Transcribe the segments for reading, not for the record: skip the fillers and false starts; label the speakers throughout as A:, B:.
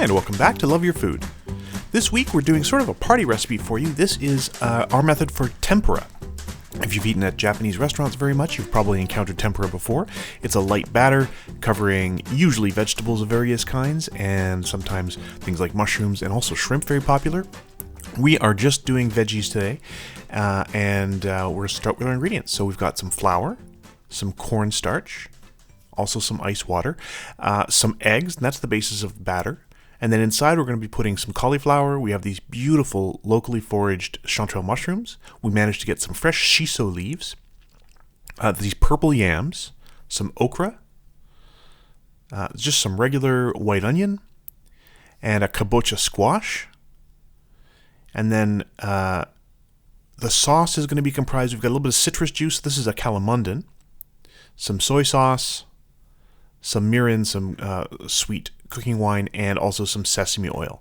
A: And welcome back to Love Your Food. This week we're doing sort of a party recipe for you. This is our method for tempura. If you've eaten at Japanese restaurants very much, you've probably encountered tempura before. It's a light batter covering usually vegetables of various kinds and sometimes things like mushrooms and also shrimp, very popular. We are just doing veggies today and we're going to start with our ingredients. So we've got some flour, some cornstarch, also some ice water, some eggs, and that's the basis of the batter. And then inside we're going to be putting some cauliflower. We have these beautiful locally foraged chanterelle mushrooms. We managed to get some fresh shiso leaves, these purple yams, some okra, just some regular white onion, and a kabocha squash. And then the sauce is going to be comprised, we've got a little bit of citrus juice. This is a calamundan, some soy sauce, some mirin, some sweet cooking wine, and also some sesame oil.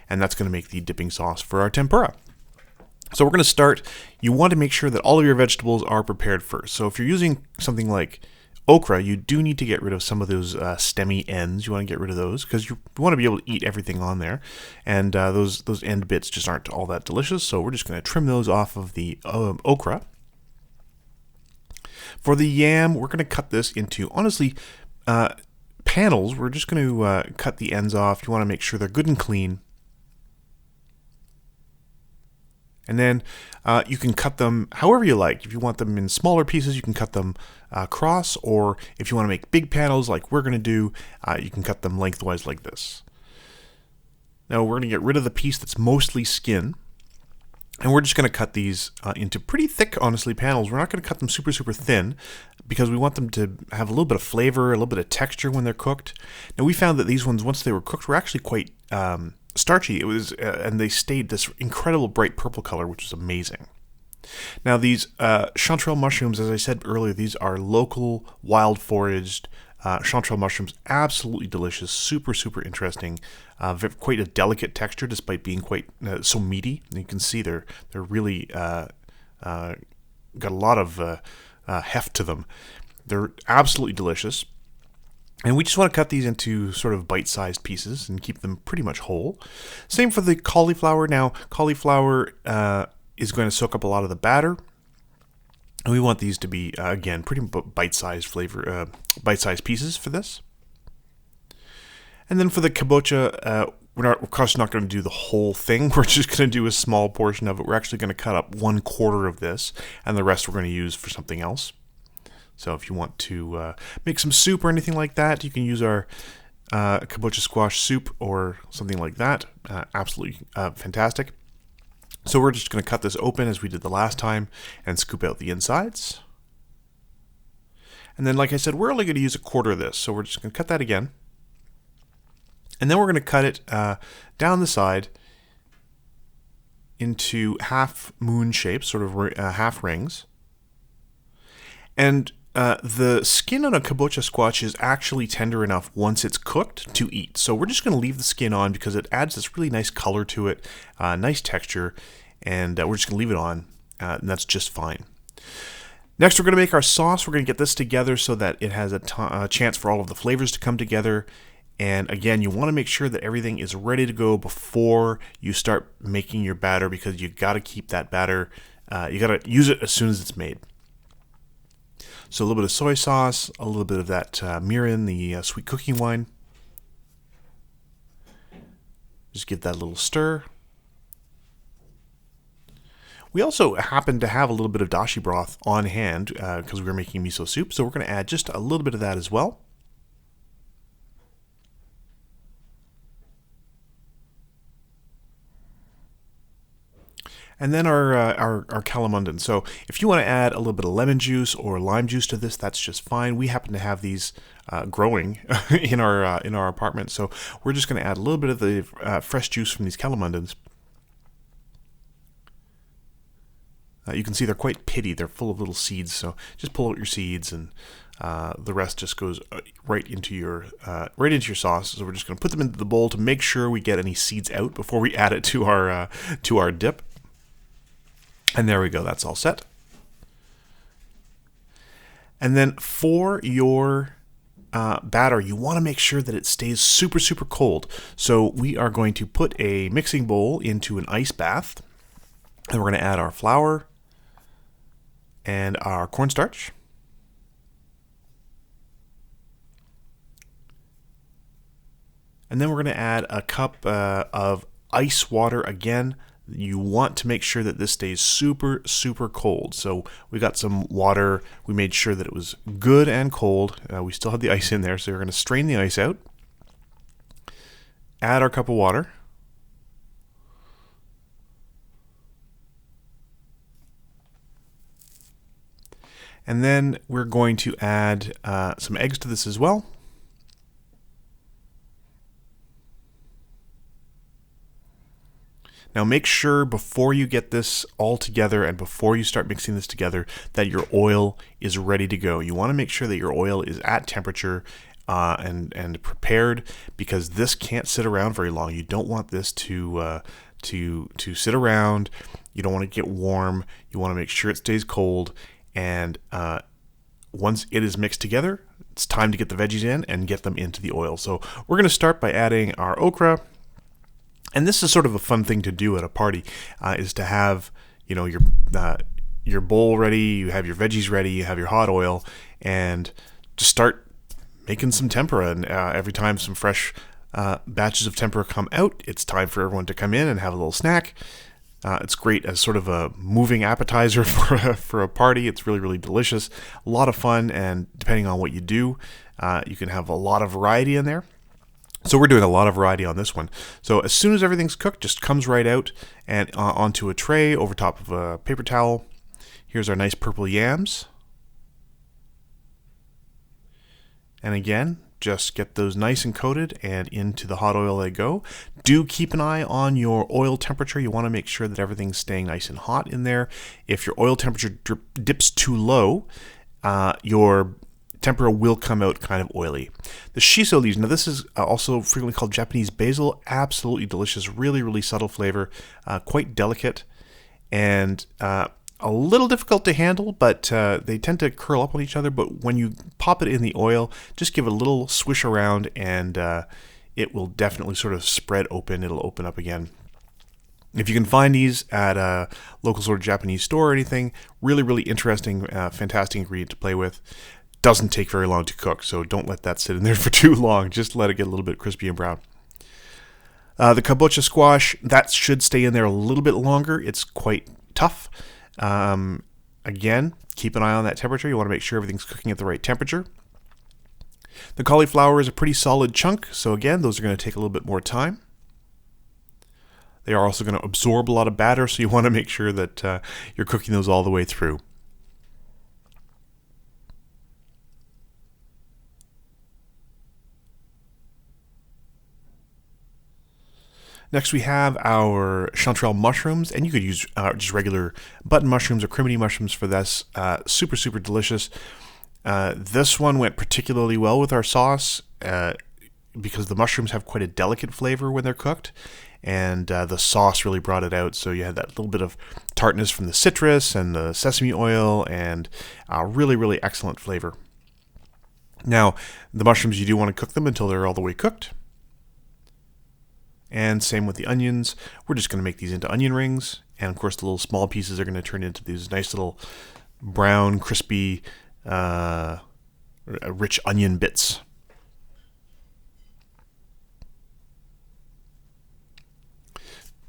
A: And that's going to make the dipping sauce for our tempura. So we're going to start. You want to make sure that all of your vegetables are prepared first. So if you're using something like okra, you do need to get rid of some of those stemmy ends. You want to get rid of those because you want to be able to eat everything on there. And those end bits just aren't all that delicious. So we're just going to trim those off of the okra. For the yam, we're going to cut this into, honestly, panels. We're just going to cut the ends off. You want to make sure they're good and clean. And then you can cut them however you like. If you want them in smaller pieces, you can cut them across, or if you want to make big panels like we're going to do, you can cut them lengthwise like this. Now we're going to get rid of the piece that's mostly skin. And we're just going to cut these into pretty thick, honestly, panels. We're not going to cut them super, super thin because we want them to have a little bit of flavor, a little bit of texture when they're cooked. Now, we found that these ones, once they were cooked, were actually quite starchy. It was, and they stayed this incredible bright purple color, which is amazing. Now, these chanterelle mushrooms, as I said earlier, these are local, wild foraged chanterelle mushrooms, absolutely delicious, super, super interesting, quite a delicate texture despite being quite so meaty. And you can see they're really got a lot of heft to them. They're absolutely delicious. And we just want to cut these into sort of bite-sized pieces and keep them pretty much whole. Same for the cauliflower. Now, cauliflower is going to soak up a lot of the batter. And we want these to be, again, pretty bite-sized bite-sized pieces for this. And then for the kabocha, we're of course not going to do the whole thing. We're just going to do a small portion of it. We're actually going to cut up 1/4 of this, and the rest we're going to use for something else. So if you want to make some soup or anything like that, you can use our kabocha squash soup or something like that. Absolutely fantastic. So we're just going to cut this open as we did the last time and scoop out the insides. And then, like I said, we're only going to use 1/4 of this. So we're just going to cut that again. And then we're going to cut it down the side into half moon shapes, sort of half rings. And the skin on a kabocha squash is actually tender enough once it's cooked to eat. So we're just going to leave the skin on because it adds this really nice color to it, nice texture, and we're just going to leave it on, and that's just fine. Next, we're going to make our sauce. We're going to get this together so that it has a chance for all of the flavors to come together. And again, you want to make sure that everything is ready to go before you start making your batter because you got to keep that batter, you got to use it as soon as it's made. So a little bit of soy sauce, a little bit of that mirin, the sweet cooking wine. Just give that a little stir. We also happen to have a little bit of dashi broth on hand because we were making miso soup, so we're going to add just a little bit of that as well. And then our calamundan. So if you want to add a little bit of lemon juice or lime juice to this, that's just fine. We happen to have these growing in our apartment, so we're just going to add a little bit of the fresh juice from these calamundans. You can see they're quite pitty. They're full of little seeds, so just pull out your seeds, and the rest just goes right into your sauce. So we're just going to put them into the bowl to make sure we get any seeds out before we add it to our dip. And there we go, that's all set. And then for your batter, you want to make sure that it stays super, super cold. So we are going to put a mixing bowl into an ice bath, and we're going to add our flour and our cornstarch. And then we're going to add a cup of ice water again. You want to make sure that this stays super, super cold. So we got some water. We made sure that it was good and cold. We still have the ice in there, so we're going to strain the ice out. Add our cup of water. And then we're going to add some eggs to this as well. Now make sure before you get this all together and before you start mixing this together that your oil is ready to go. You want to make sure that your oil is at temperature and prepared, because this can't sit around very long. You don't want this to sit around. You don't want to get warm. You want to make sure it stays cold. And once it is mixed together, it's time to get the veggies in and get them into the oil. So we're going to start by adding our okra. And this is sort of a fun thing to do at a party, is to have, you know, your bowl ready, you have your veggies ready, you have your hot oil, and just start making some tempura. And every time some fresh batches of tempura come out, it's time for everyone to come in and have a little snack. It's great as sort of a moving appetizer for a party. It's really, really delicious, a lot of fun, and depending on what you do, you can have a lot of variety in there. So we're doing a lot of variety on this one. So as soon as everything's cooked, just comes right out and onto a tray over top of a paper towel. Here's our nice purple yams. And again, just get those nice and coated and into the hot oil they go. Do keep an eye on your oil temperature. You want to make sure that everything's staying nice and hot in there. If your oil temperature dips too low, your tempura will come out kind of oily. The shiso leaves, now this is also frequently called Japanese basil. Absolutely delicious, really, really subtle flavor, quite delicate, and a little difficult to handle, but they tend to curl up on each other. But when you pop it in the oil, just give it a little swish around, and it will definitely sort of spread open. It'll open up again. If you can find these at a local sort of Japanese store or anything, really, really interesting, fantastic ingredient to play with. Doesn't take very long to cook, so don't let that sit in there for too long. Just let it get a little bit crispy and brown. The kabocha squash, that should stay in there a little bit longer. It's quite tough. Again, keep an eye on that temperature. You want to make sure everything's cooking at the right temperature. The cauliflower is a pretty solid chunk, so again, those are going to take a little bit more time. They are also going to absorb a lot of batter, so you want to make sure that you're cooking those all the way through. Next, we have our chanterelle mushrooms, and you could use just regular button mushrooms or criminy mushrooms for this. Super, super delicious. This one went particularly well with our sauce because the mushrooms have quite a delicate flavor when they're cooked, and the sauce really brought it out. So you had that little bit of tartness from the citrus and the sesame oil, and really, really excellent flavor. Now, the mushrooms, you do want to cook them until they're all the way cooked. And same with the onions. We're just going to make these into onion rings. And of course, the little small pieces are going to turn into these nice little brown, crispy, rich onion bits.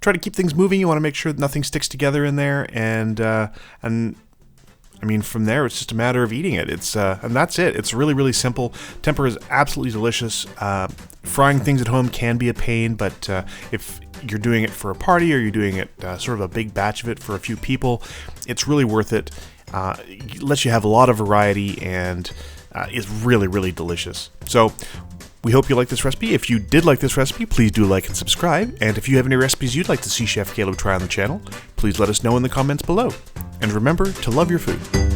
A: Try to keep things moving. You want to make sure that nothing sticks together in there. And I mean, from there, it's just a matter of eating it. And that's it. It's really, really simple. Tempura is absolutely delicious. Frying things at home can be a pain, but if you're doing it for a party or you're doing it sort of a big batch of it for a few people, it's really worth it. It lets you have a lot of variety and is really, really delicious. So we hope you like this recipe. If you did like this recipe, please do like and subscribe. And if you have any recipes you'd like to see Chef Caleb try on the channel, please let us know in the comments below. And remember to love your food.